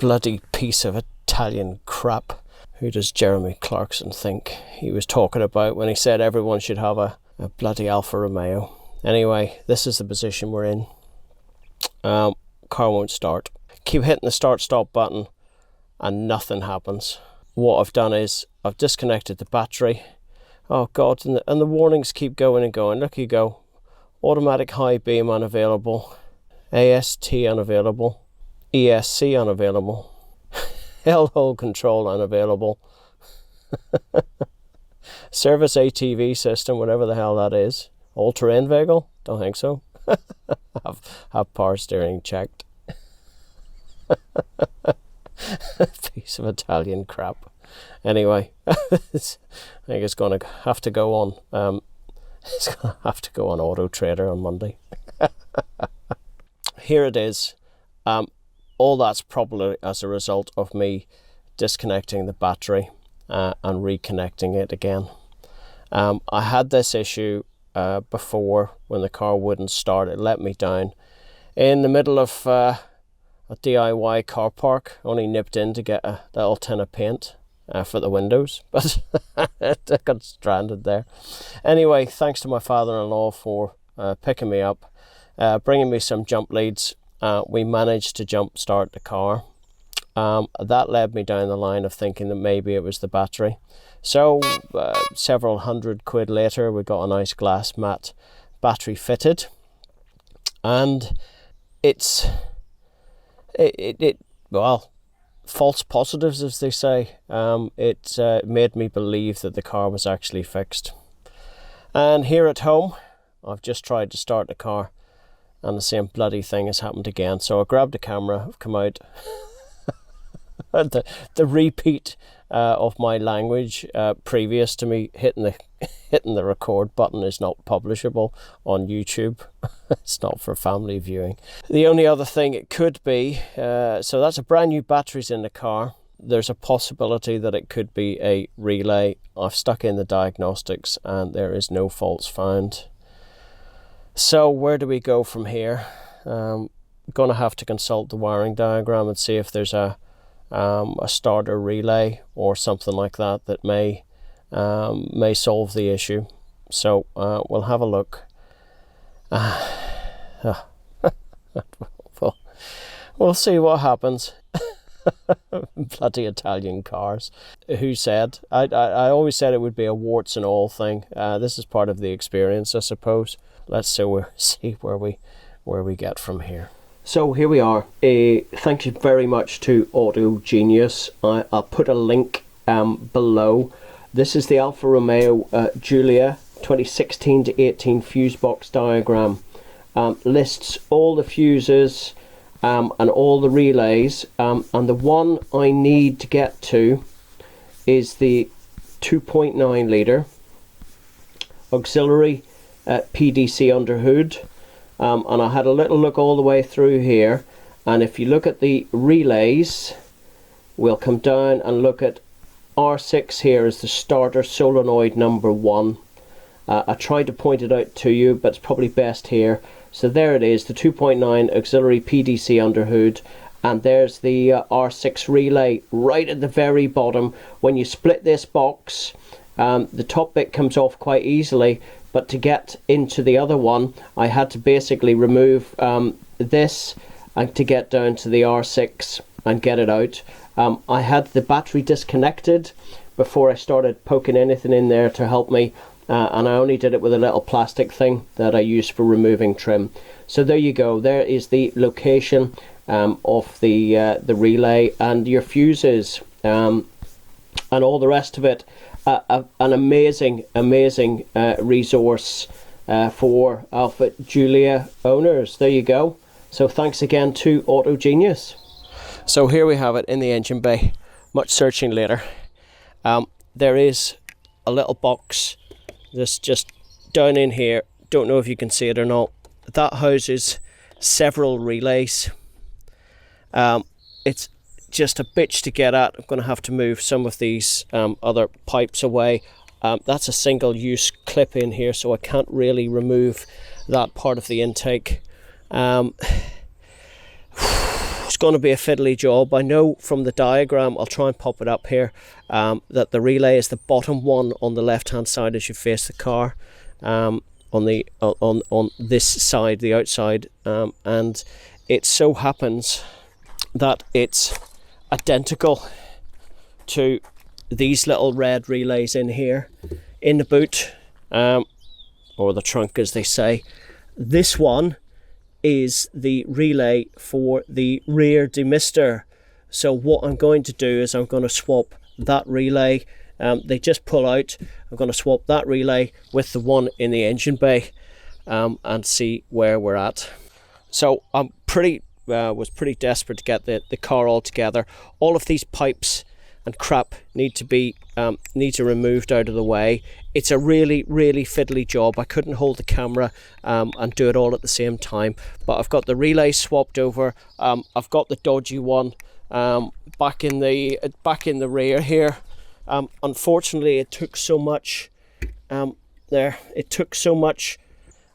bloody piece of Italian crap. Who does Jeremy Clarkson think he was talking about when he said everyone should have a bloody Alfa Romeo? Anyway, this is the position we're in. Car won't start. Keep hitting the start-stop button and nothing happens. What I've done is I've disconnected the battery. Oh God, and the warnings keep going and going. Look, you go. Automatic high beam unavailable. AST unavailable. ESC unavailable. L-hole control unavailable. Service ATV system, whatever the hell that is. All-terrain vehicle? Don't think so. have power steering checked. Piece of Italian crap. Anyway, I think it's going to have to go on. It's going to have to go on Auto Trader on Monday. Here it is. All that's probably as a result of me disconnecting the battery and reconnecting it again. I had this issue before when the car wouldn't start. It let me down in the middle of a DIY car park. Only nipped in to get a little tin of paint for the windows, but I got stranded there. Anyway, thanks to my father-in-law for picking me up, bringing me some jump leads. We managed to jump start the car. That led me down the line of thinking that maybe it was the battery. So several £100 later, we got a nice glass mat battery fitted, and well, false positives, as they say. It made me believe that the car was actually fixed. And here at home, I've just tried to start the car, and the same bloody thing has happened again. So I grabbed the camera, I've come out. the repeat of my language previous to me hitting the record button is not publishable on YouTube. It's not for family viewing. The only other thing it could be, so that's a brand new batteries in the car. There's a possibility that it could be a relay. I've stuck in the diagnostics and there is no faults found. So where do we go from here? I'm going to have to consult the wiring diagram and see if there's a starter relay or something like that may solve the issue. So we'll have a look. We'll see what happens. Bloody Italian cars. Who said? I always said it would be a warts and all thing. This is part of the experience, I suppose. Let's see where we get from here. So here we are. Thank you very much to Auto Genius. I'll put a link below. This is the Alfa Romeo Giulia 2016 to 18 fuse box diagram. Lists all the fuses and all the relays. And the one I need to get to is the 2.9 litre auxiliary PDC underhood. And I had a little look all the way through here, and if you look at the relays, we'll come down and look at R6 here is the starter solenoid number 1. I tried to point it out to you, but it's probably best here. So there it is, the 2.9 auxiliary PDC underhood, and there's the R6 relay right at the very bottom. When you split this box, the top bit comes off quite easily, but to get into the other one, I had to basically remove this and to get down to the R6 and get it out. I had the battery disconnected before I started poking anything in there to help me, and I only did it with a little plastic thing that I use for removing trim. So there you go. There is the location of the relay and your fuses and all the rest of it. An amazing resource for Alfa Giulia owners. There you go. So thanks again to Auto Genius. So here we have it in the engine bay. Much searching later. There is a little box that's just down in here. Don't know if you can see it or not. That houses several relays. It's just a bitch to get at. I'm going to have to move some of these other pipes away. That's a single use clip in here, so I can't really remove that part of the intake. It's going to be a fiddly job. I know from the diagram, I'll try and pop it up here, that the relay is the bottom one on the left hand side as you face the car, on this side, the outside, and it so happens that it's identical to these little red relays in here in the boot, or the trunk as they say. This one is the relay for the rear demister. So what I'm going to do is I'm going to swap that relay. They just pull out. I'm going to swap that relay with the one in the engine bay, and see where we're at. So I'm was pretty desperate to get the car all together. All of these pipes and crap need to be removed out of the way. It's a really fiddly job. I couldn't hold the camera and do it all at the same time, but I've got the relay swapped over. I've got the dodgy one back in the rear here. Unfortunately, it took so much. It took so much.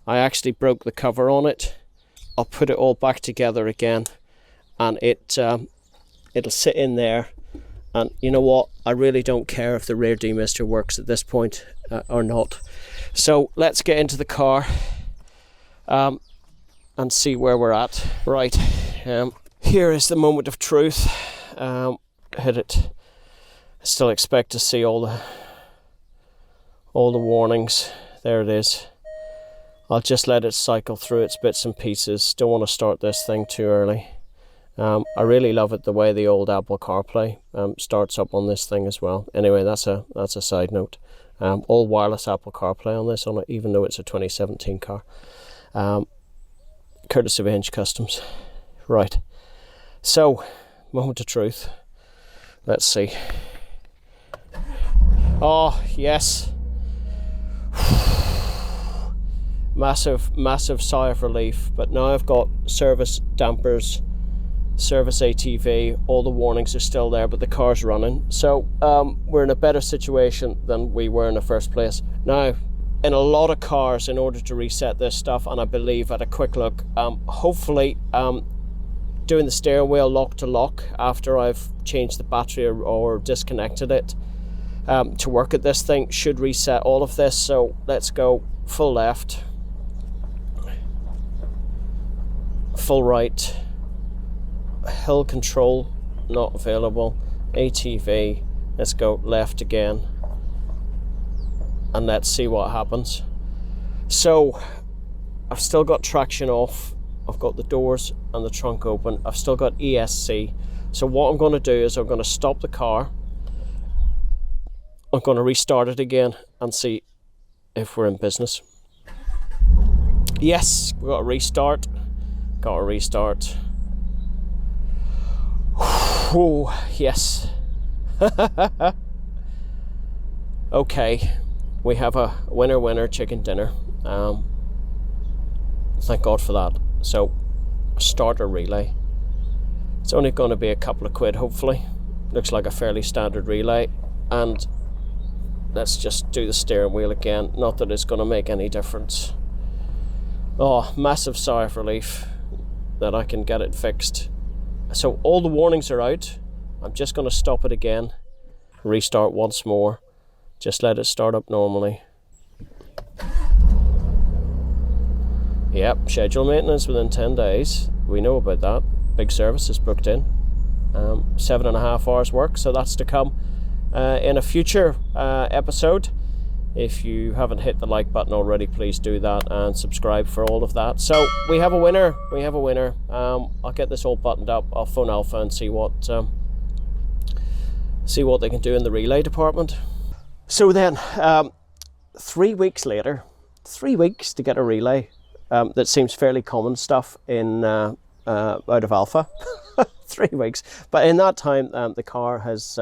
I actually broke the cover on it. I'll put it all back together again, and it'll sit in there. And you know what? I really don't care if the rear demister works at this point or not. So let's get into the car and see where we're at. Right, here is the moment of truth. Hit it. I still expect to see all the warnings. There it is. I'll just let it cycle through its bits and pieces. Don't want to start this thing too early. I really love it the way the old Apple CarPlay starts up on this thing as well. Anyway, that's a side note. All wireless Apple CarPlay on this, even though it's a 2017 car. Courtesy of Hinge Customs. Right. So, moment of truth. Let's see. Oh, yes. Massive sigh of relief. But now I've got service dampers, service ATV, all the warnings are still there, but the car's running. So we're in a better situation than we were in the first place. Now, in a lot of cars, in order to reset this stuff, and I believe at a quick look, hopefully doing the steering wheel lock to lock after I've changed the battery or disconnected it to work at this thing should reset all of this. So let's go full left, full right, hill control not available, ATV, let's go left again, and let's see what happens. So I've still got traction off, I've got the doors and the trunk open, I've still got ESC. So what I'm going to do is I'm going to stop the car, I'm going to restart it again and see if we're in business. Yes, we got a restart. Oh, yes. Okay, we have a winner chicken dinner. Thank God for that. So, starter relay. It's only going to be a couple of quid, hopefully. Looks like a fairly standard relay. And let's just do the steering wheel again. Not that it's going to make any difference. Oh, massive sigh of relief that I can get it fixed. So all the warnings are out. I'm just going to stop it again, restart once more, just let it start up normally. Yep, schedule maintenance within 10 days. We know about that. Big service is booked in. 7.5 hours work, so that's to come in a future episode. If you haven't hit the like button already, please do that and subscribe for all of that. So we have a winner. I'll get this all buttoned up. I'll phone Alpha and see what they can do in the relay department. So then, 3 weeks later, 3 weeks to get a relay. That seems fairly common stuff in out of Alpha. 3 weeks, but in that time, the car has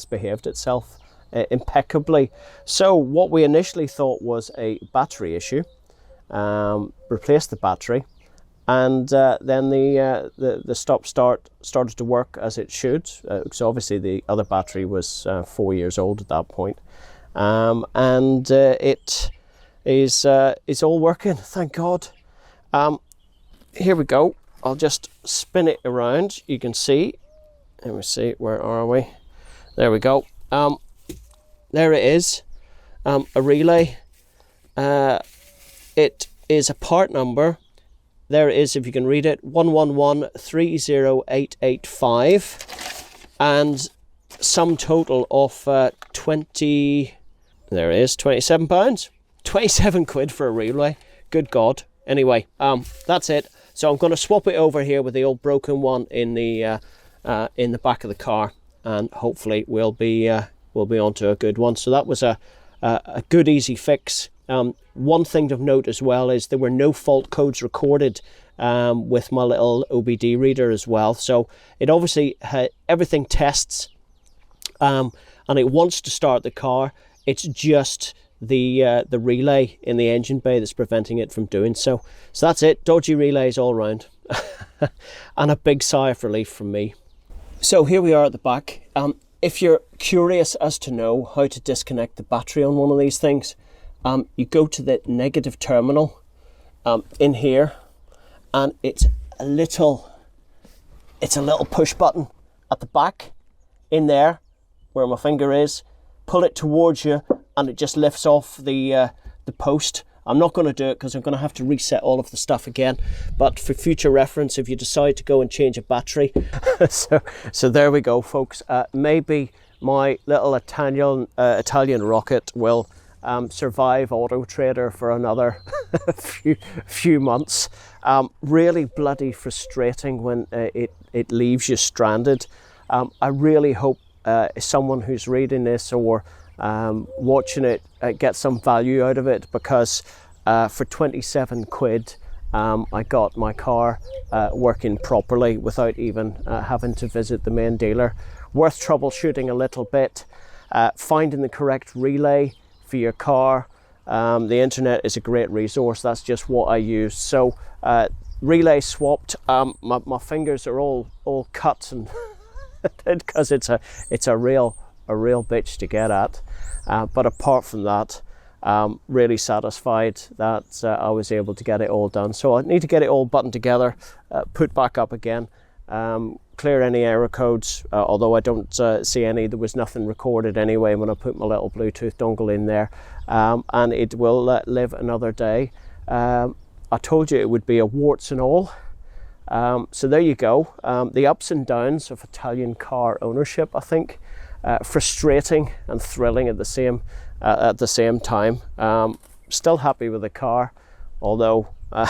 behaved itself impeccably. So what we initially thought was a battery issue, replaced the battery, and then the stop start started to work as it should. So obviously the other battery was 4 years old at that point, and it is all working. Thank God. Here we go. I'll just spin it around. You can see, let me see, where are we? There we go. There it is, a relay. It is a part number. There it is, if you can read it, 11130885, and sum total of 20. There it is, £27, 27 quid for a relay. Good God. Anyway, that's it. So I'm going to swap it over here with the old broken one in the back of the car, and hopefully we'll be onto a good one. So that was a good easy fix. One thing to note as well is there were no fault codes recorded with my little OBD reader as well. So it obviously everything tests, and it wants to start the car. It's just the relay in the engine bay that's preventing it from doing so. So that's it. Dodgy relays all round, and a big sigh of relief from me. So here we are at the back. If you're curious as to know how to disconnect the battery on one of these things, you go to the negative terminal in here, and it's a little push button at the back in there where my finger is. Pull it towards you and it just lifts off the post. I'm not going to do it because I'm going to have to reset all of the stuff again, but for future reference, if you decide to go and change a battery. so there we go, folks. Maybe my little Italian rocket will survive Auto Trader for another few months. Really bloody frustrating when it leaves you stranded. I really hope someone who's reading this or watching it get some value out of it, because for 27 quid I got my car working properly without even having to visit the main dealer. Worth troubleshooting a little bit, finding the correct relay for your car. The internet is a great resource. That's just what I use. So relay swapped. My fingers are all cut and because it's a real bitch to get at, but apart from that, really satisfied that I was able to get it all done. So I need to get it all buttoned together, put back up again, clear any error codes, although I don't see any. There was nothing recorded anyway when I put my little Bluetooth dongle in there, and it will live another day. I told you it would be a warts and all. So there you go. The ups and downs of Italian car ownership, I think. Frustrating and thrilling at the same time. Still happy with the car, although a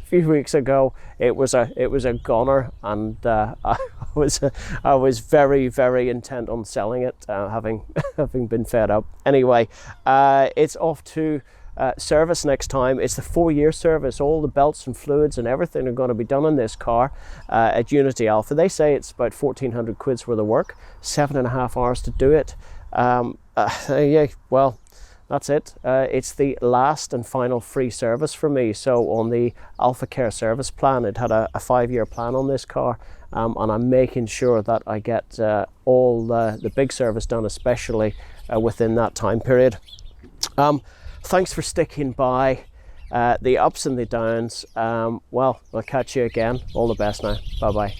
few weeks ago it was a goner, and I was very, very intent on selling it, having been fed up. Anyway, it's off to service next time. It's the 4-year service. All the belts and fluids and everything are going to be done on this car at Unity Alpha. They say it's about 1,400 quid's worth of work, 7.5 hours to do it. Yeah, well, that's it. It's the last and final free service for me. So on the Alpha Care service plan, it had a 5-year plan on this car, and I'm making sure that I get all the big service done, especially within that time period. Thanks for sticking by. The ups and the downs. Well, I'll catch you again. All the best now. Bye bye.